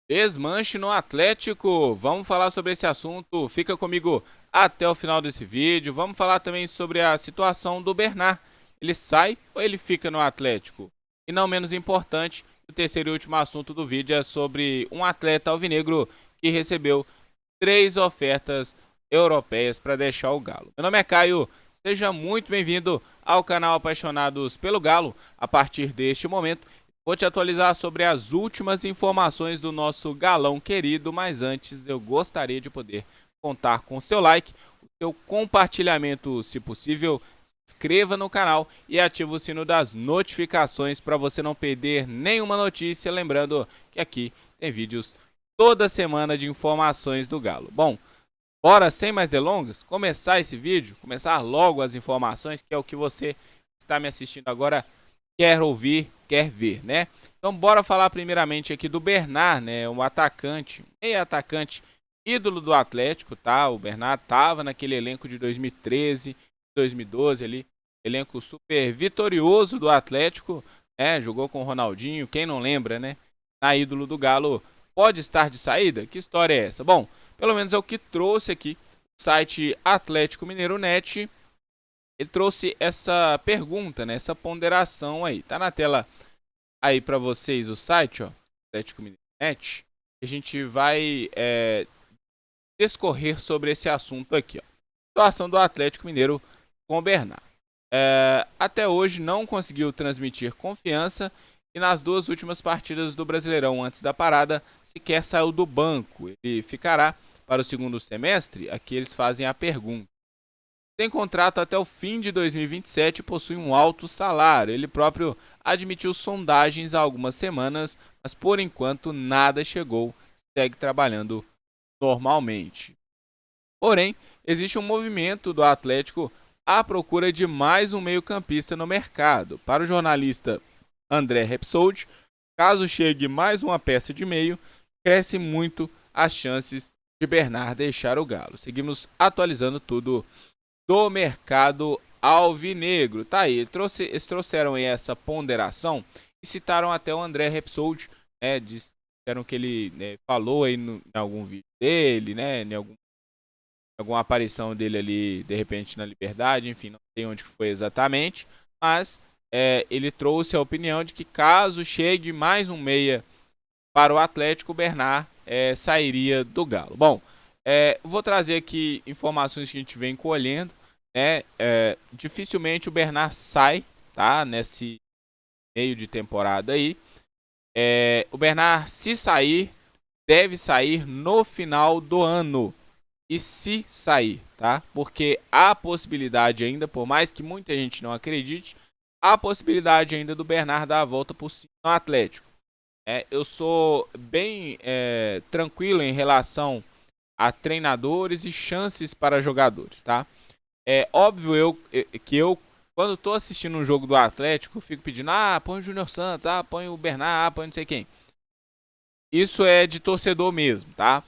Desmanche no Atlético. Vamos falar sobre esse assunto. Fica comigo até o final desse vídeo. Vamos falar também sobre a situação do Bernard. Ele sai ou ele fica no Atlético? E não menos importante, o terceiro e último assunto do vídeo é sobre um atleta alvinegro que recebeu 3 ofertas europeias para deixar o Galo. Meu nome é Caio. Seja muito bem-vindo ao canal Apaixonados pelo Galo. A partir deste momento, vou te atualizar sobre as últimas informações do nosso galão querido, mas antes eu gostaria de poder contar com o seu like, o seu compartilhamento, se possível, se inscreva no canal e ative o sino das notificações para você não perder nenhuma notícia, lembrando que aqui tem vídeos toda semana de informações do Galo. Bom, bora sem mais delongas, começar esse vídeo, começar logo as informações, que é o que você está me assistindo agora quer ouvir, quer ver, né? Então bora falar primeiramente aqui do Bernard, né? Um atacante, meio atacante, ídolo do Atlético, tá? O Bernard tava naquele elenco de 2013, 2012 ali, elenco super vitorioso do Atlético, né? Jogou com o Ronaldinho, quem não lembra, né? Na ídolo do Galo, pode estar de saída? Que história é essa? Bom, pelo menos é o que trouxe aqui o site Atlético Mineiro Net. Ele trouxe essa pergunta, né, essa ponderação aí. Tá na tela aí para vocês o site, ó, Atlético Mineiro Net. A gente vai discorrer sobre esse assunto aqui, ó. Situação do Atlético Mineiro com o Bernard. Até hoje não conseguiu transmitir confiança e nas 2 últimas partidas do Brasileirão antes da parada sequer saiu do banco. Ele ficará para o segundo semestre? Aqui eles fazem a pergunta. Tem contrato até o fim de 2027 e possui um alto salário. Ele próprio admitiu sondagens há algumas semanas, mas por enquanto nada chegou. Segue trabalhando normalmente. Porém, existe um movimento do Atlético à procura de mais um meio-campista no mercado. Para o jornalista André Repsold, caso chegue mais uma peça de meio, cresce muito as chances de Bernard deixar o Galo. Seguimos atualizando tudo do mercado alvinegro. Tá aí, eles trouxeram aí essa ponderação e citaram até o André Repsold, né? Disseram que ele, né, falou aí em algum vídeo dele, né? Em alguma aparição dele ali, de repente na Liberdade, enfim, não sei onde foi exatamente, mas ele trouxe a opinião de que caso chegue mais um meia para o Atlético, o Bernard sairia do Galo. Bom, vou trazer aqui informações que a gente vem colhendo, né? Dificilmente o Bernard sai, tá? Nesse meio de temporada aí. O Bernard, se sair, deve sair no final do ano. E se sair, tá? Porque há possibilidade ainda, por mais que muita gente não acredite, há possibilidade ainda do Bernard dar a volta por cima no Atlético. Eu sou bem tranquilo em relação a treinadores e chances para jogadores, tá? É óbvio que eu, quando tô assistindo um jogo do Atlético, fico pedindo, põe o Júnior Santos, põe o Bernard, põe não sei quem. Isso é de torcedor mesmo, tá?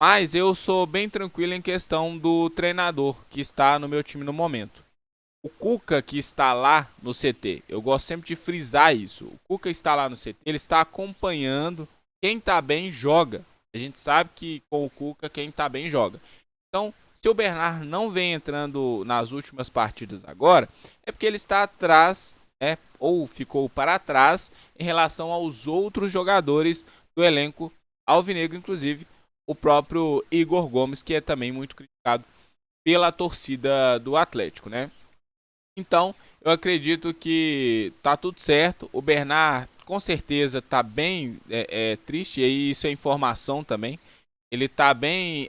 Mas eu sou bem tranquilo em questão do treinador que está no meu time no momento. O Cuca que está lá no CT, eu gosto sempre de frisar isso. O Cuca está lá no CT, ele está acompanhando. Quem tá bem joga. A gente sabe que com o Cuca quem tá bem joga. Então, se o Bernard não vem entrando nas últimas partidas agora, é porque ele está atrás, ou ficou para trás em relação aos outros jogadores do elenco alvinegro, inclusive o próprio Igor Gomes, que é também muito criticado pela torcida do Atlético, né? Então, eu acredito que tá tudo certo. O Bernard, com certeza, tá bem triste, e isso é informação também. Ele tá bem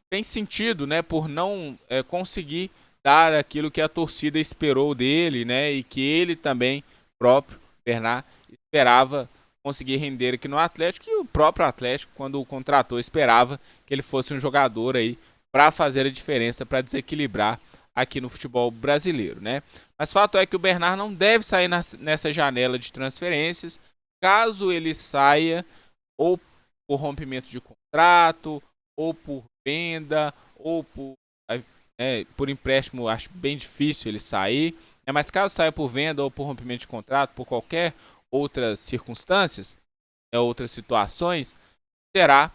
bem sentido, né, por não conseguir dar aquilo que a torcida esperou dele, né, e que ele também, próprio Bernard, esperava conseguir render aqui no Atlético, e o próprio Atlético, quando o contratou, esperava que ele fosse um jogador aí para fazer a diferença, para desequilibrar aqui no futebol brasileiro, né? Mas fato é que o Bernard não deve sair nessa janela de transferências. Caso ele saia, ou por rompimento de contrato, ou por venda, ou por empréstimo, acho bem difícil ele sair. Mas caso saia por venda ou por rompimento de contrato, por qualquer outras circunstâncias, outras situações, será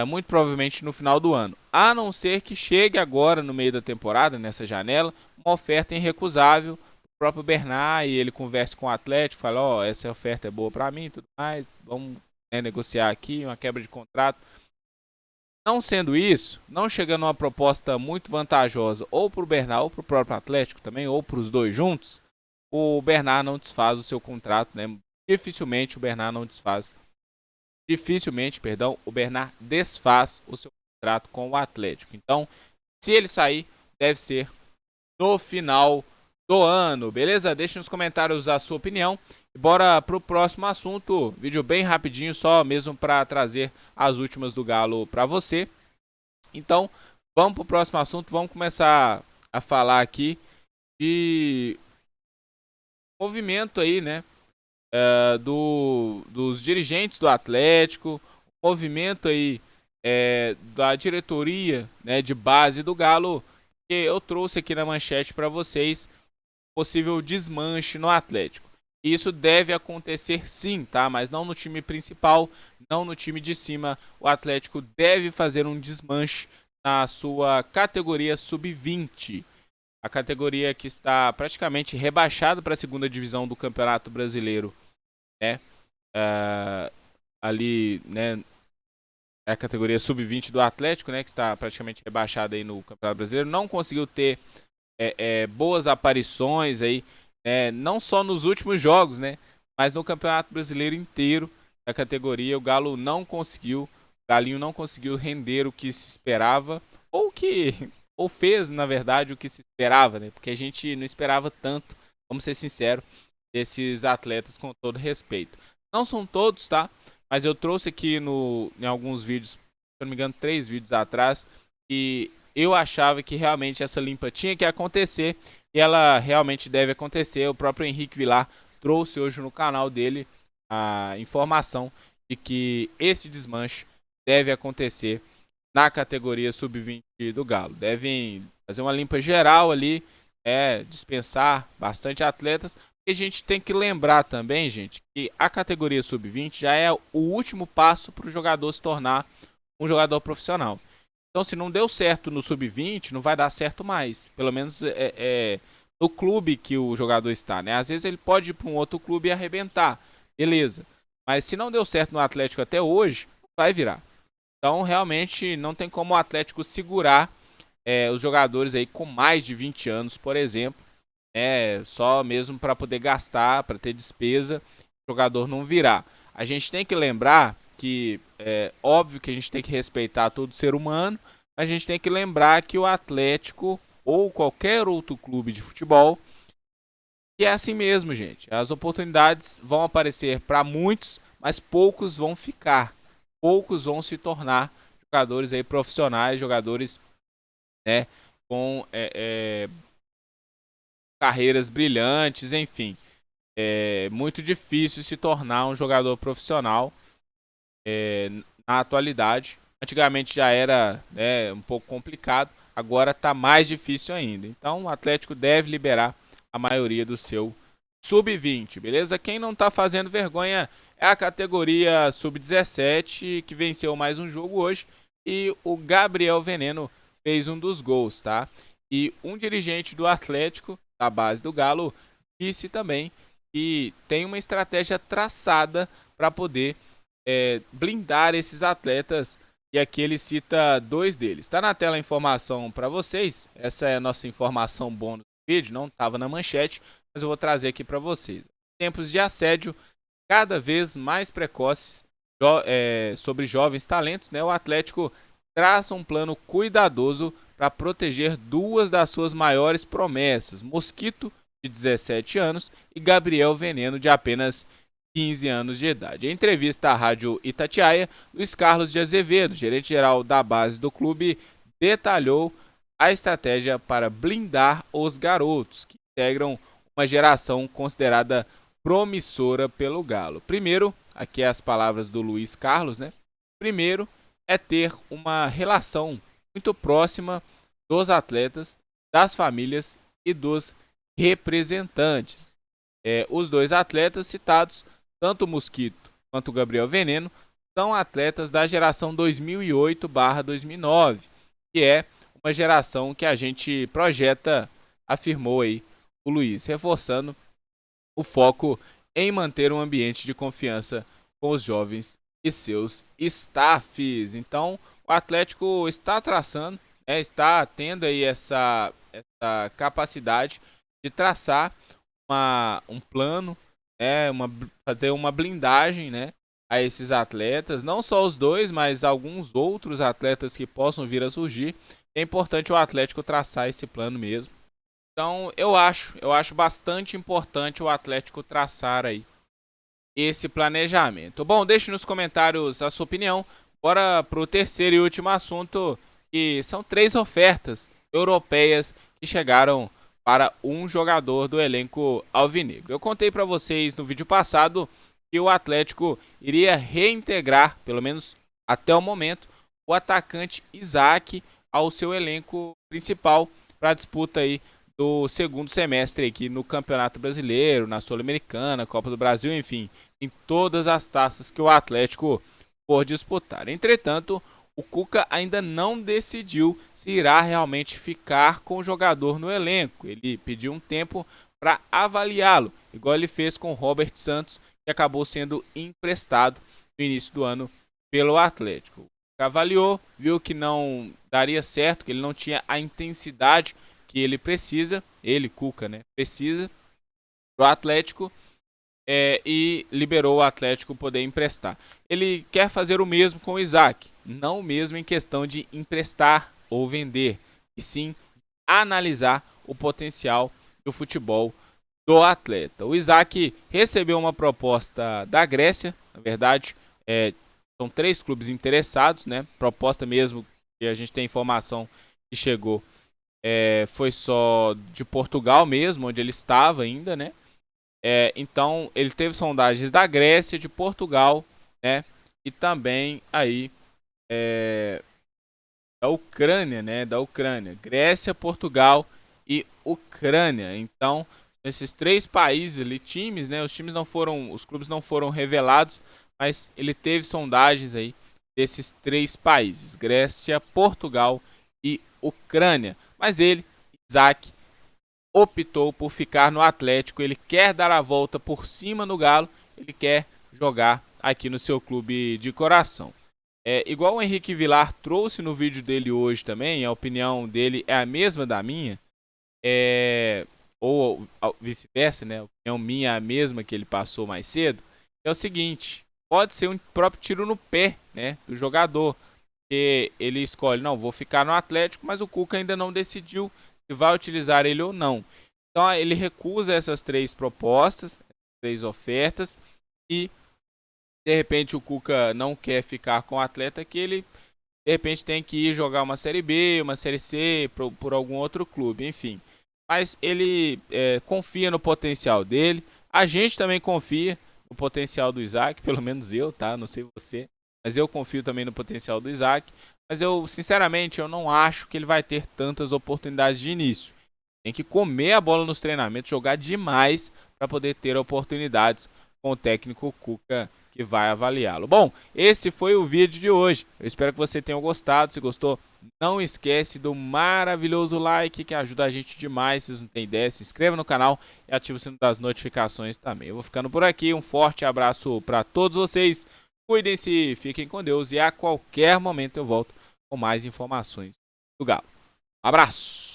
muito provavelmente no final do ano. A não ser que chegue agora no meio da temporada, nessa janela, uma oferta irrecusável, o próprio Bernard, e ele converse com o Atlético, fala, ó, essa oferta é boa para mim e tudo mais, vamos negociar aqui, uma quebra de contrato. Não sendo isso, não chegando uma proposta muito vantajosa ou para o Bernard ou para o próprio Atlético também, ou para os dois juntos, o Bernard não desfaz o seu contrato, né? Dificilmente o Bernard desfaz o seu contrato com o Atlético. Então, se ele sair, deve ser no final do ano, beleza? Deixe nos comentários a sua opinião. E bora pro próximo assunto, vídeo bem rapidinho, só mesmo para trazer as últimas do Galo para você. Então, vamos pro próximo assunto, vamos começar a falar aqui de movimento aí, né, dos dirigentes do Atlético, movimento aí da diretoria, né, de base do Galo, que eu trouxe aqui na manchete para vocês, possível desmanche no Atlético. Isso deve acontecer sim, tá? Mas não no time principal, não no time de cima. O Atlético deve fazer um desmanche na sua categoria sub-20. A categoria que está praticamente rebaixada para a segunda divisão do Campeonato Brasileiro, né? Ali, né? É a categoria sub-20 do Atlético, né? Que está praticamente rebaixada aí no Campeonato Brasileiro. Não conseguiu ter boas aparições aí, não só nos últimos jogos, né, mas no Campeonato Brasileiro inteiro da categoria. O Galo não conseguiu, o Galinho não conseguiu render o que se esperava, ou fez, na verdade, o que se esperava, né, porque a gente não esperava tanto, vamos ser sinceros, desses atletas, com todo respeito. Não são todos, tá, mas eu trouxe aqui em alguns vídeos, se eu não me engano, 3 vídeos atrás, e eu achava que realmente essa limpa tinha que acontecer e ela realmente deve acontecer. O próprio Henrique Vilar trouxe hoje no canal dele a informação de que esse desmanche deve acontecer na categoria sub-20 do Galo. Devem fazer uma limpa geral ali, dispensar bastante atletas. E a gente tem que lembrar também, gente, que a categoria sub-20 já é o último passo para o jogador se tornar um jogador profissional. Então, se não deu certo no sub-20, não vai dar certo mais. Pelo menos no clube que o jogador está, né? Às vezes ele pode ir para um outro clube e arrebentar. Beleza. Mas se não deu certo no Atlético até hoje, vai virar. Então, realmente, não tem como o Atlético segurar os jogadores aí com mais de 20 anos, por exemplo. Só mesmo para poder gastar, para ter despesa, o jogador não virar. A gente tem que lembrar que é óbvio que a gente tem que respeitar todo ser humano, mas a gente tem que lembrar que o Atlético ou qualquer outro clube de futebol, que é assim mesmo, gente. As oportunidades vão aparecer para muitos, mas poucos vão ficar. Poucos vão se tornar jogadores aí profissionais, jogadores, né, com carreiras brilhantes, enfim. É muito difícil se tornar um jogador profissional na atualidade. Antigamente já era um pouco complicado, agora está mais difícil ainda. Então o Atlético deve liberar a maioria do seu sub-20, beleza? Quem não está fazendo vergonha é a categoria sub-17, que venceu mais um jogo hoje, e o Gabriel Veneno fez um dos gols, tá? E um dirigente do Atlético, da base do Galo, disse também que tem uma estratégia traçada para poder blindar esses atletas, e aqui ele cita 2 deles. Está na tela a informação para vocês, essa é a nossa informação bônus do vídeo, não estava na manchete, mas eu vou trazer aqui para vocês. Tempos de assédio cada vez mais precoces sobre jovens talentos, né? O Atlético traça um plano cuidadoso para proteger 2 das suas maiores promessas, Mosquito, de 17 anos, e Gabriel Veneno, de apenas 15 anos de idade. Em entrevista à Rádio Itatiaia, Luiz Carlos de Azevedo, gerente-geral da base do clube, detalhou a estratégia para blindar os garotos, que integram uma geração considerada promissora pelo Galo. Primeiro, aqui as palavras do Luiz Carlos, né? Primeiro é ter uma relação muito próxima dos atletas, das famílias e dos representantes. Os 2 atletas citados tanto o Mosquito quanto o Gabriel Veneno são atletas da geração 2008/2009, que é uma geração que a gente projeta, afirmou aí o Luiz, reforçando o foco em manter um ambiente de confiança com os jovens e seus staffs. Então, o Atlético está traçando, está tendo aí essa capacidade de traçar um plano, fazer uma blindagem, a esses atletas, não só os dois, mas alguns outros atletas que possam vir a surgir. É importante o Atlético traçar esse plano mesmo. Então, eu acho bastante importante o Atlético traçar aí esse planejamento. Bom, deixe nos comentários a sua opinião. Bora para o terceiro e último assunto, que são 3 ofertas europeias que chegaram para um jogador do elenco alvinegro. Eu contei para vocês no vídeo passado que o Atlético iria reintegrar, pelo menos até o momento, o atacante Isaac ao seu elenco principal para a disputa aí do segundo semestre aqui no Campeonato Brasileiro, na Sul-Americana, Copa do Brasil, enfim, em todas as taças que o Atlético for disputar. Entretanto, o Cuca ainda não decidiu se irá realmente ficar com o jogador no elenco. Ele pediu um tempo para avaliá-lo, igual ele fez com o Robert Santos, que acabou sendo emprestado no início do ano pelo Atlético. Avaliou, viu que não daria certo, que ele não tinha a intensidade que ele precisa, Cuca, precisa pro Atlético, e liberou o Atlético poder emprestar. Ele quer fazer o mesmo com o Isaac, não o mesmo em questão de emprestar ou vender, e sim analisar o potencial do futebol do atleta. O Isaac recebeu uma proposta da Grécia, na verdade, são 3 clubes interessados, proposta mesmo que a gente tem informação que chegou foi só de Portugal mesmo, onde ele estava ainda, então ele teve sondagens da Grécia, de Portugal, e também aí da Ucrânia, da Ucrânia, Grécia, Portugal e Ucrânia. Então, esses 3 países ali, times, os clubes não foram revelados, mas ele teve sondagens aí desses 3 países, Grécia, Portugal e Ucrânia. Mas ele, Isaac, optou por ficar no Atlético. Ele quer dar a volta por cima no Galo. Ele quer jogar aqui no seu clube de coração. Igual o Henrique Vilar trouxe no vídeo dele hoje também, a opinião dele é a mesma da minha. Ou vice-versa, a opinião minha é a mesma que ele passou mais cedo. É o seguinte, pode ser um próprio tiro no pé, do jogador. Que ele escolhe, não, vou ficar no Atlético, mas o Cuca ainda não decidiu se vai utilizar ele ou não. Então ele recusa essas 3 propostas, 3 ofertas, e de repente o Cuca não quer ficar com o atleta, que ele de repente tem que ir jogar uma Série B, uma Série C por algum outro clube, enfim. Mas ele confia no potencial dele, a gente também confia no potencial do Isaac, pelo menos eu, tá? Não sei você. Mas eu confio também no potencial do Isaac. Mas sinceramente, eu não acho que ele vai ter tantas oportunidades de início. Tem que comer a bola nos treinamentos, jogar demais para poder ter oportunidades com o técnico Cuca, que vai avaliá-lo. Bom, esse foi o vídeo de hoje. Eu espero que você tenha gostado. Se gostou, não esquece do maravilhoso like, que ajuda a gente demais. Vocês não têm ideia, se inscreva no canal e ative o sino das notificações também. Eu vou ficando por aqui. Um forte abraço para todos vocês. Cuidem-se, fiquem com Deus e a qualquer momento eu volto com mais informações do Galo. Um abraço!